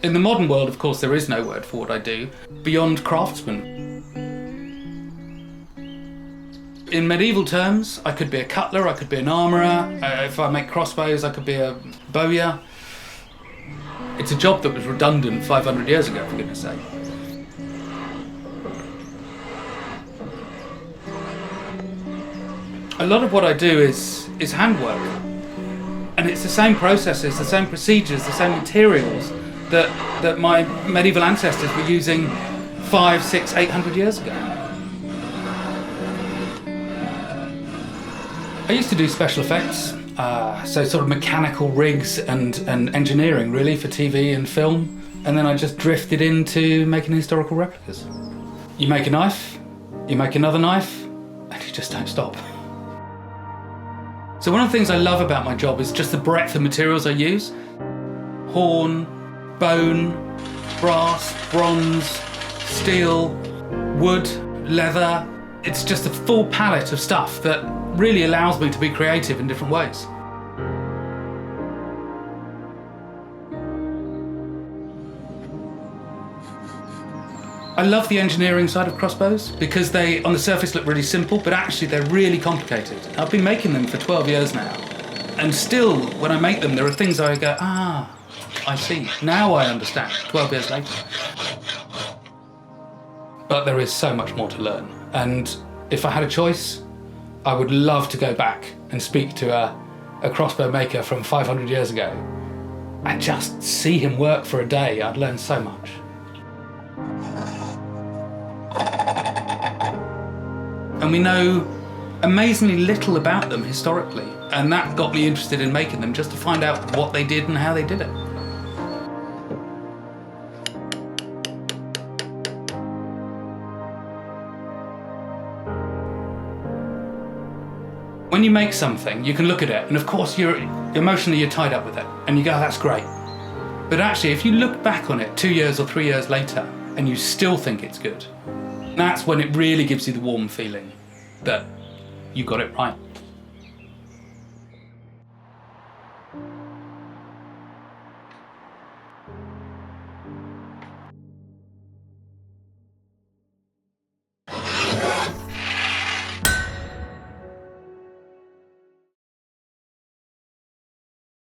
In the modern world, of course, there is no word for what I do beyond craftsman. In medieval terms, I could be a cutler, I could be an armourer. If I make crossbows, I could be a bowyer. It's a job that was redundant 500 years ago, for goodness sake. A lot of what I do is handwork. And it's the same processes, the same procedures, the same materials that my medieval ancestors were using 500, 600, 800 years ago. I used to do special effects, so sort of mechanical rigs and engineering really for TV and film, and then I just drifted into making historical replicas. You make a knife, you make another knife, and you just don't stop. So one of the things I love about my job is just the breadth of materials I use. Horn, bone, brass, bronze, steel, wood, leather. It's just a full palette of stuff that really allows me to be creative in different ways. I love the engineering side of crossbows because they, on the surface, look really simple, but actually they're really complicated. I've been making them for 12 years now, and still, when I make them, there are things I go, I see. Now I understand, 12 years later. But there is so much more to learn, and if I had a choice, I would love to go back and speak to a crossbow maker from 500 years ago and just see him work for a day. I'd learn so much. And we know amazingly little about them historically, and that got me interested in making them, just to find out what they did and how they did it. When you make something, you can look at it, and of course you're emotionally tied up with it, and you go, that's great. But actually, if you look back on it 2 years or 3 years later, and you still think it's good, that's when it really gives you the warm feeling that you got it right.